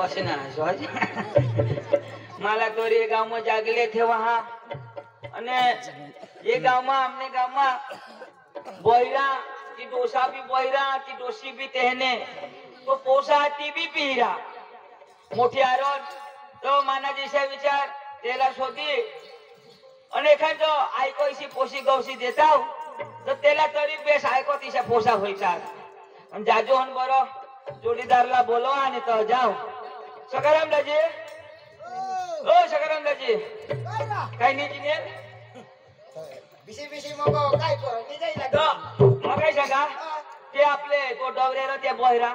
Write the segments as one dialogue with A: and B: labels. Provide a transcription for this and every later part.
A: असे ना मला तो रे गाँव में जागले थे वहाँ अने ये गाँव में हमने गाँव में बोईरा की डोसा भी बोईरा की डोसी भी तेहने तो पोसा ती भी पीरा मोठी आरोन तो माना जैसे विचार तेला शोधी अने एखाद जो आयको इसी पोसी गौसी देता हूँ तो तेला तरी बेस आयको तिशा पोसा होई चाल अन जाजो हन बरो जोडीदारला बोलवा आणि तो जाऊ सकाराम दाजी ओ सकाराम दाजी काय नीची ने
B: बिशी मग काय करू मी जाईल
A: तो मग काय सांगा ते आपले तो डवरेरा ते बोहरा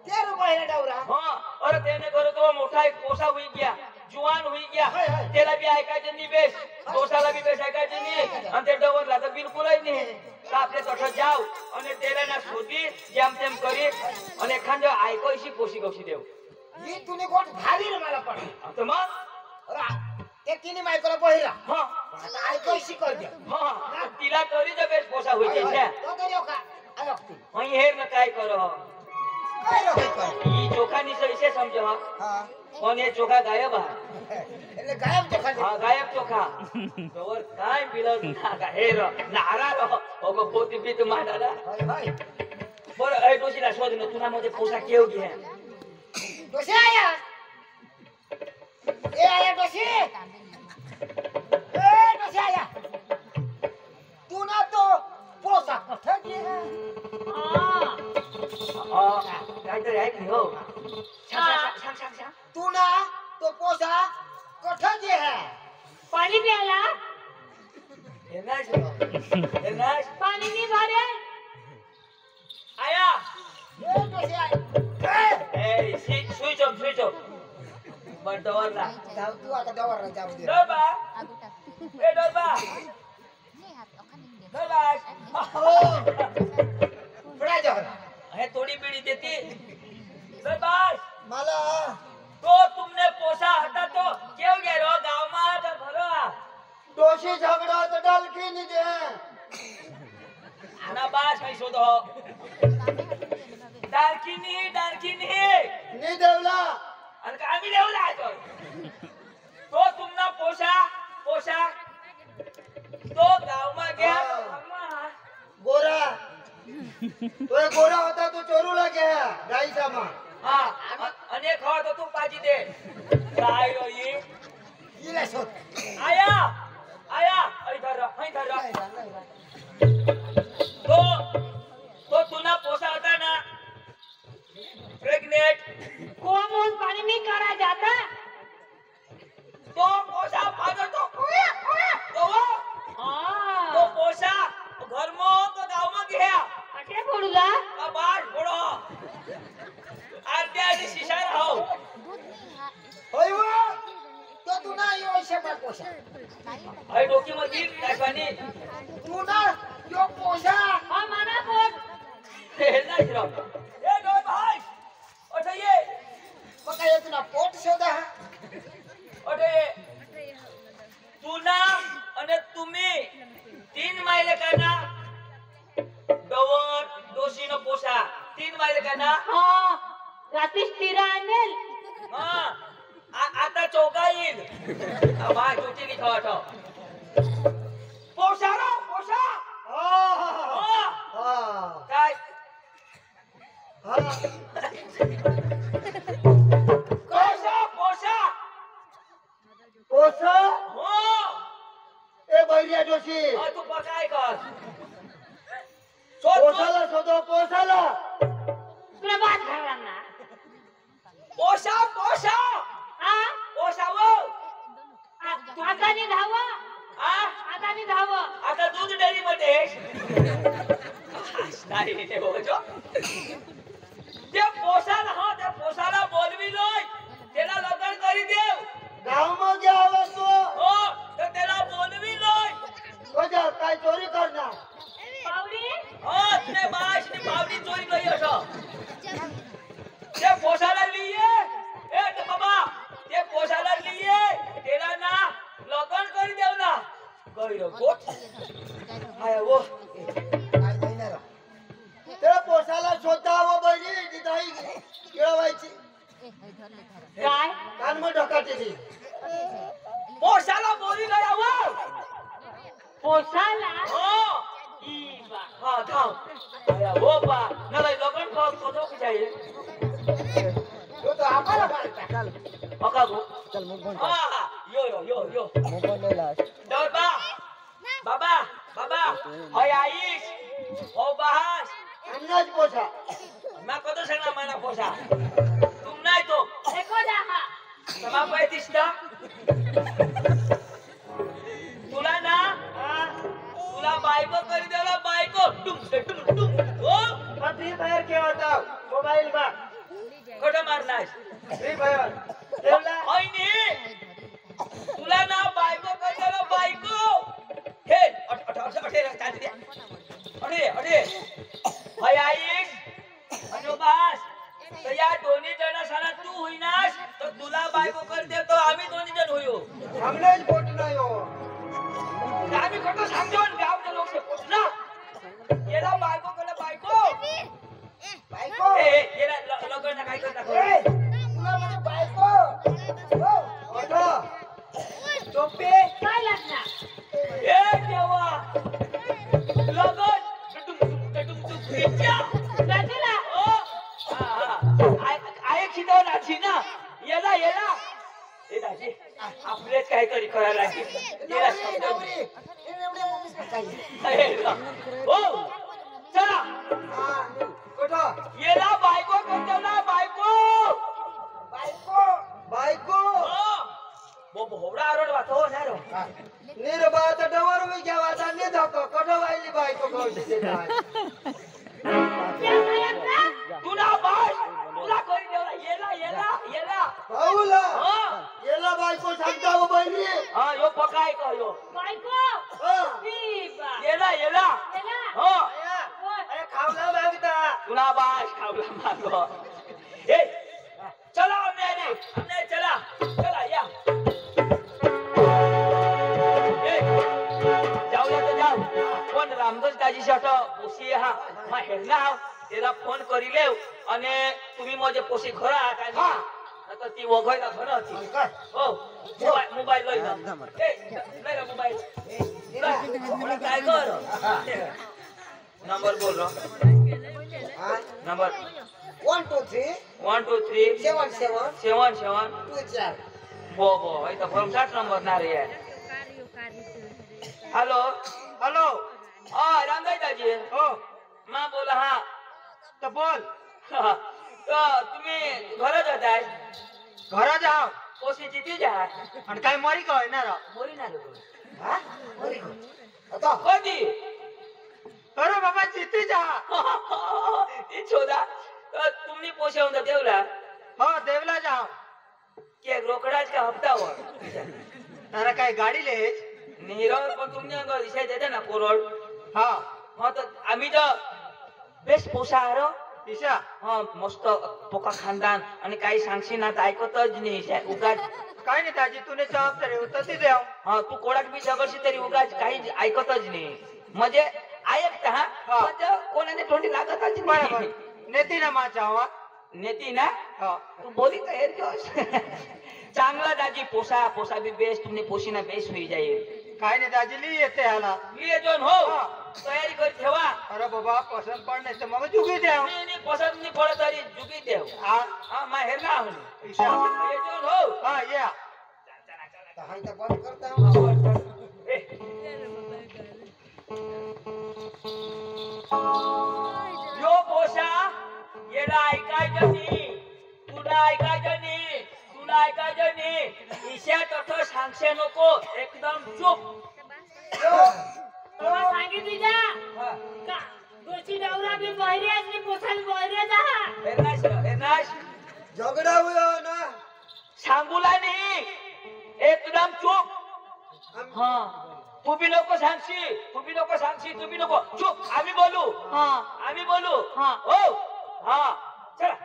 B: ते रुपये डवरा
A: हां अरे त्याने करो तो मोठा एक पोसा हुई गया जुवान हुई गया त्याला बी ऐकायचं नाही बेस दोसाला बी बेस ऐकायचं नाही आणि ते डवरला तर बिलकुलच नाही तर आपले तसं जाऊ आणि त्याला ना शोधी जेम तेम करी आणि एखाद ऐकायची पोशी गवशी देऊ
B: ही तुने गोट भारी रे मला पण
A: तर मग
B: ते तिने मायकोला पहिरा
A: हां
B: आता ऐकायची कर दे
A: हां तिला तरी तर बेस पोसा होई त्याच्या
B: तो तरी का आलो तू
A: मग हेर ना काय करो
B: काय रे कर
A: ही चोखा निसं इसे समजो
B: हां
A: पण हे चोखा गायब आहे
B: એટલે ગાયબ તો ખાલી
A: हाँ गायब चोखा तोवर काय बिलर ना का हे रो नारा रो ओको पोती बीत मांडाला
B: हाय हाय
A: बर ए डोशीला शोध न तुना मध्ये पोसा केव घे
B: डोशी आया ए आया डोशी आया तू ना तो पोसा कथा दे
A: हां काय तरी ऐक हो सांग
B: तू ना तो पोसा कथा दे है
C: पानी प्याला
A: हे नाही
C: पानी नहीं भरे
A: आया
B: ए डोशी आया
A: ए स्विच ऑफ बट डोरला
B: जाऊ तू आता डवर जाऊ दे
A: डोबा ए डोबा डोबा
B: बडा जहर
A: हे थोड़ी बीड़ी देती डोबा
B: मला
A: तो तुमने पोसा हटा तो क्यों गए रो गांव में तो भरो
B: डोशी झगड़ा तो डलकी नहीं दे
A: ना बास नहीं शोधो डारकिनी
B: नहीं देवला
A: आणि का आम्ही देवला तो तो तुमना पोसा तो गांव में गया
B: गोरा तो एक गोरा होता तो चोरूला गया गाई सामा
A: हां अनेक हो तो तू पाजी दे काय रो ये
B: ले सोत
A: आया इधर तो तुना पोसा होता ना प्रेग्नेंट
C: कौन पानी नहीं करा जाता
A: तो पोसा फादर तो वो
C: हाँ
A: तो पोसा घर में तो गांव में गया
C: अटे बोलूला
A: बाहर फोड़ो आरती आधी शिशार हो
B: होय वो तो तू ना यो शेपा पोसा
A: आई डोकी मध्ये काय पाणी
B: तू ना यो पोसा
C: हाँ माना बोल
A: हे नाही राव ए डोय भाई ओठे ये
B: पका ये तुना पोट शोधा
A: ओठे तू ना आणि तुम्ही 3 माइल काना डवर दोशीनो पोसा 3 माइल काना
C: हाँ रातीश तिरा आणेल
A: हां आता चौका येईल आवाज उठी लिखा होता पोसा काय
B: पोसा
A: हो
B: ए बैरिया जोशी
A: तू काय कर
B: पोसाला शोधो पोसाला
C: तुला बात घालणार ना
A: पोसा
C: हाँ
A: वो
C: आता नहीं धाव
A: आता दूध डेअरी मध्ये नाही ते बोलतो त्या पोसाला बोलवी लोय त्याला लग्न करी देव
B: गाव में गया आवाज तो
A: हो तर त्याला बोलवी लोय
B: वजह काय चोरी करना
C: पावडी
A: हो तुने बाश ने पावडी चोरी करी असो ते पोसाला लिए ए तो बाबा ते पोसाला लिए त्याला ना लग्न करी देव ना गैर गोट आय वो
B: काय महिना रा ते पोसाला शोधा वो बैरी दिदाई केळवायची
C: काय
B: कानमा ढकाटेली
A: पोसाला बोरी गया वो
C: पोसाला
A: हो
C: ई बा
A: हाँ थांब अरे वो बा नाही लगन को फोटो खिचाइए
B: तो तो आम्हाला पाळता
A: पका गो हाँ यो यो यो यो डर बा बाबा बाबा होय आईश हो बहास
B: अन्नच पोसा
A: मैं कतो सांगला मला पोसा तुम नाही तो
C: एको दाहा
A: समा पैतीसला तुला ना तुला बायको करी देला बायको टुम हो
B: फ्री फायर खेळता मोबाईल मा
A: खोटं मारलास
B: फ्री फायर देवला
A: होय नी तुला ना बायको करी देला बायको हे अरे होय आईश अनुबास तर या दोन्ही जणांना तू होईनास तर तुला बायको करते तो आम्ही दोन्ही जण होयो
B: हमनेच पोट नाही हो
A: आम्ही खोटं सांगतो गावचे लोक ना येला बायको कडे बायको
B: बायको
A: येला लग्न काय करता
B: ए तुला म्हणजे बायको हो ओठो चोपे
C: काय लागणार
A: ए देवा लगन टुम पिच्या
C: बाजूला
A: ओ आय खिदव नाची ना येला ए दाजी आपलेच काय करी करायला लागेल येला शब्द ओ चला
B: ओठो
A: येला बायको करतो ना बायको
B: बायको बायको
A: बो भोवडा आरोड वातो ना रो
B: निर्बात डवर मी घ्यावा ने धको कठो वाईली बायको कवते
C: त्या बायाचा
A: तुला बाय तुला करी देवला येला
B: भाऊला
A: हा
B: येला बायको सांगता हो बहिणी
A: हा यो पकाय का यो
C: बायको ई बा
A: येला
C: गेला
A: हो
B: अरे खावला मागता
A: तुला बाय खावला मागो ए चला हमने चला या ए जाऊ तो जाऊ कोण रामदास दाजी शट पोसी हा मा हेरना हाव तेला फोन करी लेव आणि तुम्ही माझे पोसी खरा काय
B: हा.
A: आता ती वगैरे घर होती हो मोबाईल लई जा ए नाही रे मोबाईल मला काय कर नंबर बोल रो नंबर
B: 1 2 3
A: 1 2 3
B: 7 7
A: 7
B: 2 4
A: बो इथं फॉर्मचाच नंबर ना रे हॅलो
B: हॅलो
A: रामदास दाजी
B: हो
A: मा बोला हा
B: तर बोल
A: तुम्ही घरात होताय
B: घरा जाओ
A: पोशी जिती जा
B: आणि काय मरी का होईना रा
A: मोरी ना रे
B: हा मरी आता
A: कधी
B: अरे बाबा जिथे जा
A: ती छोदा तुम्ही पोषवून देवला
B: हो देवला जाओ
A: के रोकडाच का हप्ता हो
B: अरे काय गाडी लेच
A: निराव पण तुम्ही दिशा देते ना कोरड
B: हा
A: हा तर आम्ही तर बेस्ट पोसा आरो
B: दिशा
A: हा मस्त पोका खानदान आणि काही सांगशी ना तर ऐकतच नाही उगाच
B: काय नाही ताजी तुने जबाबदारी होतं ती देव
A: हा तू कोणाक बी जगरशी तरी उगाच काही ऐकतच नाही म्हणजे ऐकता हा म्हणजे कोणाने तोंडी लागतच
B: बरोबर
A: नाही
B: नेती ना माझ्या हवा
A: नेती ना
B: हा
A: तू बोली का हेर क्यों चांगला दाजी पोसा भी बेस्ट तुमने पोशी ना बेस्ट होई जाईल
B: काय नाही दाजी ली येते ह्याला
A: लिए जोन हो तयारी कर ठेवा
B: अरे बाबा पसंत पण नाही तर मग चुकी देव
A: नाही पसंत नाही पडत तरी जुगी देव
B: हा
A: हा मा हेर ना हो
B: ईशा
A: ये जोन हो
B: हा या हाय तर बंद करता
A: यो पोसा येला ऐकायचं नाही तुला ऐकायचं नाही ईशा तसं सांगशे नको एकदम चुप
C: तुला सांगितली जा का गोची दौरा बी बहिरे असली पोसाल बहिरे जा
A: हेरनाश
B: झगडा हुयो ना
A: सांगूला नाही एकदम चुप हा तू बी नको सांगशी तू बी नको चुप आम्ही बोलू हो हा चला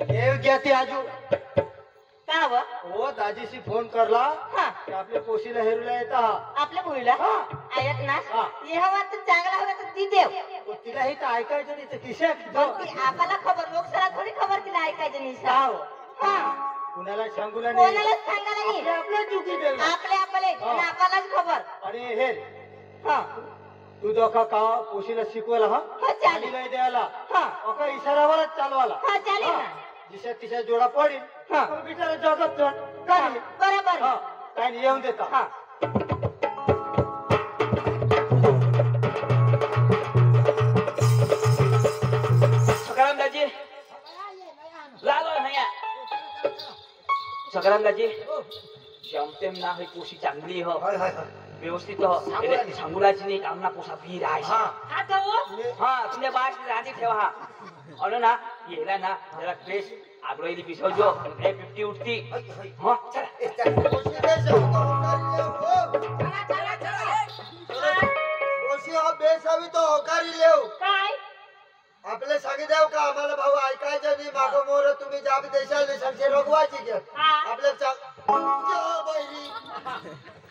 B: देव घ्या ती आजू
C: का व
B: हो दाजीशी फोन करला
C: हा
B: की आपल्या पोशीला हेरूला येता
C: आपल्या मुलीला
B: हा.
C: ऐक ना
B: हा.
C: हे हवा तर चांगला हवा तर ती देव
B: तो तिला हे तर ऐकायचं नाही तर किशात
C: पण ती आपल्याला खबर लोकसला थोडी खबर तिला ऐकायचं नाही
B: का हो?
C: हा
B: कुणाला सांगूला नाही
C: कोणालाच सांगायला नाही
B: आपल्या चुकी देऊ
C: आपले आपले
B: हा.
C: आणि आपल्यालाच खबर
B: आणि हे
C: हा
B: तू दोघा का पोशीला शिकवायला हा
C: हो चालेल
B: आणि नाही द्यायला
C: हा
B: अका इशारावरच चालवाला
C: हा चालेल ना
B: दिशा तिशा जोडा पडेल
C: हा.
B: मग बिचारा जगत जण
C: हा,
B: काय
C: बरोबर
B: हा काय नाही येऊन देता
C: हा
A: सकाराम दाजी लागलो नाही सकाराम दाजी जमतेम ना ही पोशी चांगली हो
B: हाय हाय हाय
A: व्यवस्थित हो सांगुलाची नाही कामना पोसा पी राय
B: हा
C: हा तो
A: हा तुमच्या बास राजी ठेवा हा अनु ना येला ना जरा फ्रेश आग्रही पिसवजो हे 50 उठती हा चला
B: पोशी बेस पोशी हा बेस हवी तो होकारी लेव
C: काय
B: आपले सांगी देव का आम्हाला भाऊ ऐकायचं नाही मागो मोर तुम्ही जाब देशाल निसर्ग रोगवायची घ्या
C: हा
B: आपल्या बहिणी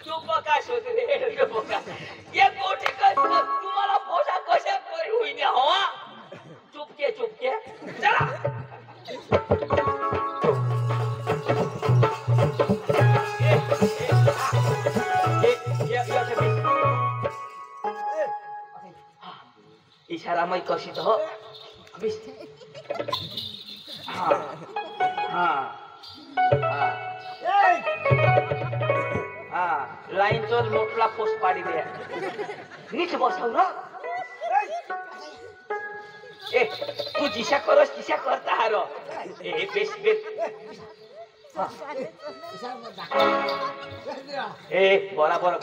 A: चुप का शोध रे चुप का ये कोठी का तुम्हाला पोसा कशा करी होई ना हो चुपके चला इशारा मै कशी तो हो हा हा हा लाईन चोर मोठला पोस्ट पाडी दे नीट बसव ना ए तू जिशा करस तिशा करता हारो ए बेस हा. ए बराबर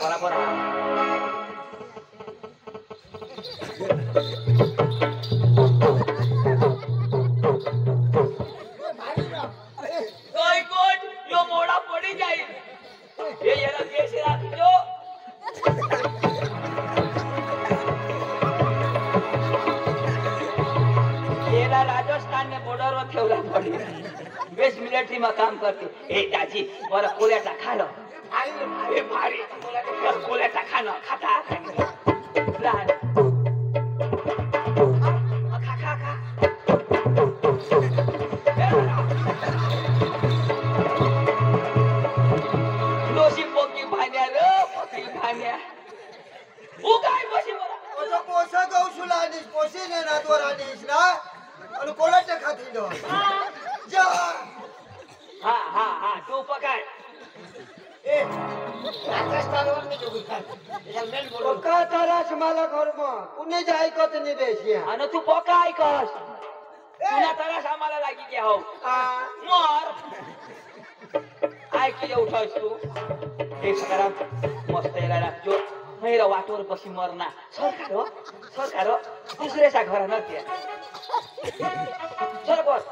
A: कोट यो मोडा पडी जाईल हे याला केस राखजो येला राजस्थान ने बॉर्डर वर ठेवला पडी बेस मिलिटरी में काम करते ए दाजी बरं कोल्याचा खालो अरे भारी कोल्याचा खाणं खाता लहान खा दोषी पोकी भाण्या रे पोकी भाण्या उ काय बशी मला
B: तो पोसा गौशुला आणीस पोशी ने नादवर आणीस ना आणि कोणाच्या खाती दो जा
A: हा तू पकाय
B: ए पक्का तारास मला घरमा कुणी जाय कत नाही देशिया
A: आणि तू पकाय कस तुला तरस आम्हाला लागी की हो मर ऐक उठायस तू एक सकाराम मस्त यायला जो मेरो वाटोवर बसी मरना सरकार दुसऱ्याच्या घर नत्या चल बस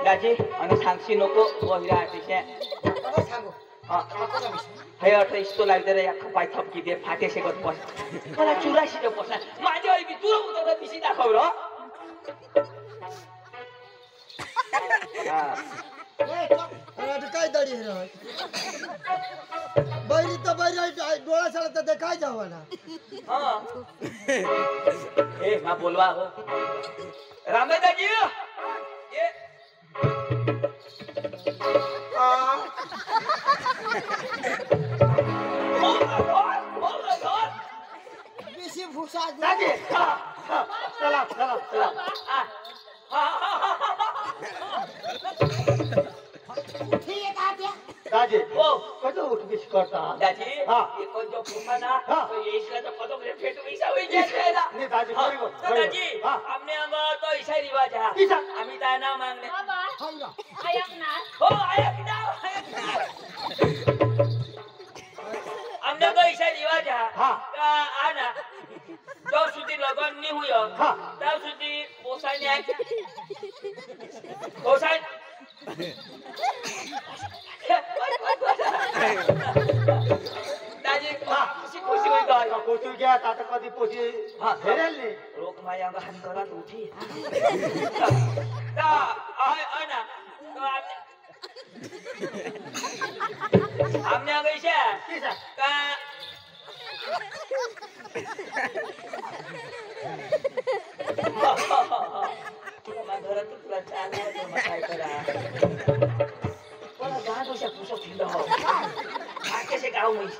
A: दाजी आणि सांगशी नको बहिरा आटिशा हे अठ इस्तो लागते रे अख्खा पाय थपकी दे फाटे शेकत बस मला 84 बसला माझ्या आई बी तुला उतर पिशी दाखव रो
B: काय दडी बैरी तर बैरी डोळा सळा तर काय जावा ना
A: ए मा बोलवा हो रामे दाजी ये
B: बेसी भूसा दादी चला दादी
A: ओ
B: कसं उठबीस करता
A: दाजी
B: हा.
A: ये कोण जो फुफाना
B: हा.
A: तो ये इसला तो पदों में फेट पैसा हुई जाए ना
B: नहीं दादी
A: हाँ,
B: बरोबर
A: तो दाजी
B: हा.
A: हमने अंग तो ऐसा ही रिवाज है
B: ऐसा?
A: आम्ही काय ना मागणे
C: बाबा ऐक ना
A: हो आया की ना हमने तो ऐसा रिवाज है
B: हा.
A: का आना जो सुधी लगन नहीं हुई
B: हा.
A: तब सुधी पोसाई नहीं पोसाई दाजी खुशी खुशी हुई गई
B: पोचू घ्या आता कधी पोची
A: हा.
B: हेरेल नाही
A: रोक माझ्या अंग हात करत उठी ता आय ना तो आमने आ गई छे
B: किसा
A: का तुला घरात तुला चाल नाही मग काय करा मला गाव दोषा पुसो फिरलो हो आकेशे गाव म्हैस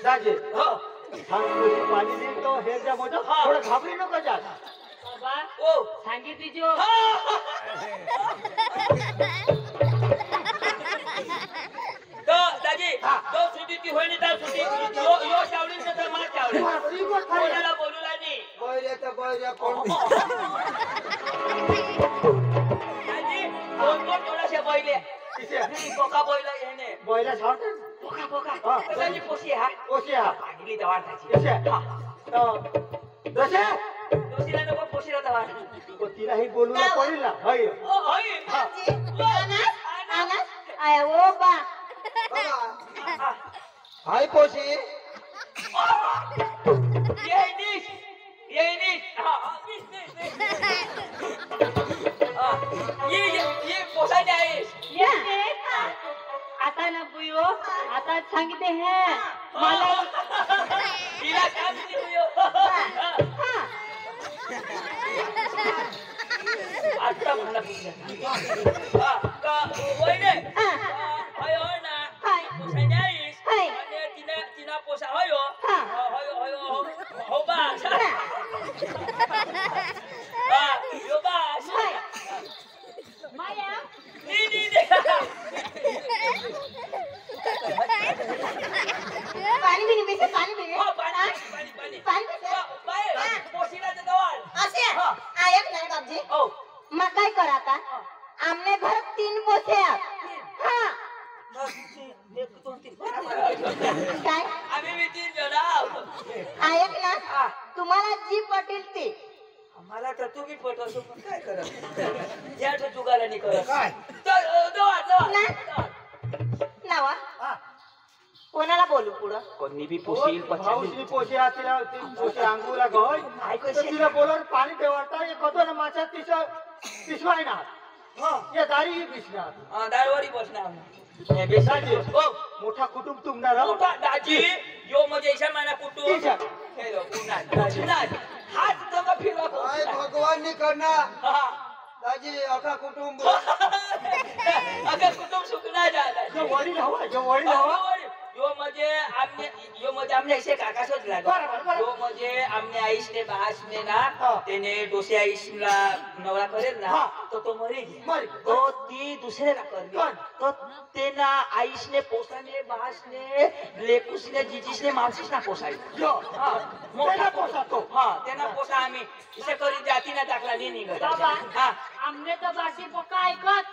B: दाजे
A: हो
B: सांग पाणी दे तो हे जा मोठा थोडं घाबरी नको जा
C: बाबा
A: ओ
C: सांगितली जो
A: तो दाजी तो सुधी ती होईनी ता सुधी यो चावडी तर मा चावडी कोणाला बोलूला नाही
B: बळ्या कोण
A: दाजी कोण कोण थोडाशा बैले कोका बैला येणे
B: बळ्या सावटे
A: कोका दाजी पोशी हा
B: ओशी हा
A: पागली दवार त्याची
B: कसे दशे
A: दोशीला नको पोशीला दवार
B: तो तिलाही बोलून पडेल ना होय
A: ओ होय
C: आय ओ बा
B: हाय पोशी
A: ये पोसा जाईस
C: आता ना बुयो आता सांगते हैं मला
A: तिला काम दियो आता मला पुढे का होय ने होय होय ना पोसा जाईस आणि तिना पोसा होय होय हो बा यो बा
C: माया
A: नी
C: पाणी बिनी बेसे पाणी बिनी
A: पाणी बाय पोशीला दवार
D: असे ऐक नाही बाबजी
A: ओ
D: मग काय करा आता आमने घर 3 पोसे हा काय
A: आम्ही मी 3 जण आहोत
D: ऐक ना तुम्हाला जी पटेल ती
A: मला तर तुम्ही पटवतो पण काय करत ज्या जुगाला नाही करत
B: काय
A: दवा
D: नावा कोणाला बोलू पुढं
A: कोणी बी पोशील
B: भाऊसनी पोशी असल्या पोशी अंगूला गय
A: ऐकू
B: तिला बोलून पाणी ठेवता एक होतो ना माझ्या पिशवाय ना या दारी पिशव्या
A: दाळवाडी बसणार
B: दाजी मोठा कुटुंब तुमणार
A: मोठा दाजी यो म्हणजे ईशा माना कुटुंब
B: ईशा.
A: हेलो पुन्हा हात जमा फिरवा
B: काय भगवान नी करणार दाजी अखा कुटुंब
A: अगर कुटुंब सुकना झाला
B: जो वडील हवा
A: यो म्हणजे आमने ऐसे काका सोच लागला यो म्हणजे आमने आईशने बासने ना त्याने डोसे आईशला नवरा करेल ना तो मरेल तो ती दुसऱ्याला करेल तो ते ना आईशने पोसाने बासने लेकुसने जिजीसने मावशीसना पोसाई मोठा पोसा तो त्यांना पोसा आम्ही इसे करी जाती ना दाखला नाही निघत
C: बाबा आमने तो बाटी पक्का ऐकत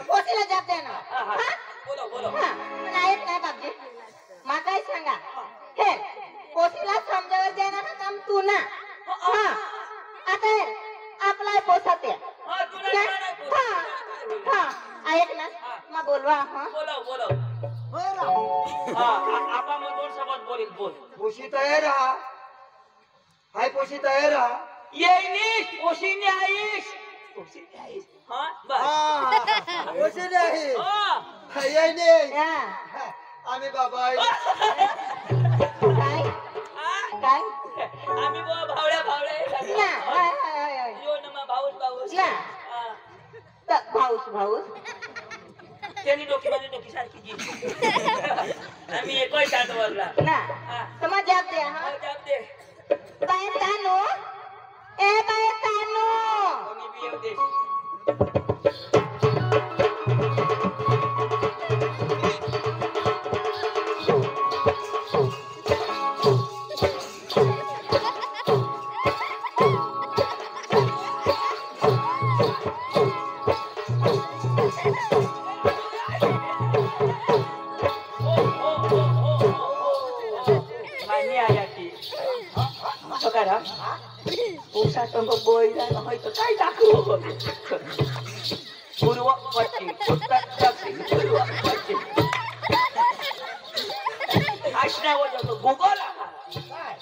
D: पोसीला जाते ना
A: बोलो
D: पण ऐक नाही बाबजी मग काय सांगा हे पोसीला समजावं देणार काम तू ना आता आपला पोसा ते ऐक ना मग बोलवा
A: बोलो आपा मग दोन शब्द बोल
B: पोशी तयार राहा हाय पोशी तयार राहा
A: येईनीस पोशीने आईस
B: पोशी नाही आम्ही बाबा
D: काय काय
A: आम्ही भावड्या यो नमा भाऊस
D: भाऊस
A: त्यांनी डोकी सारखी जी आम्ही एकही शांत वरला
D: ना समज जाते हा
A: जाप दे
D: बाय तानू ए बाय तानू
A: कोणी बी येऊ दे पूर्व पश्चिम उत्तर दक्षिण पूर्व काहीच नाही वाजवतो गुगल
B: काय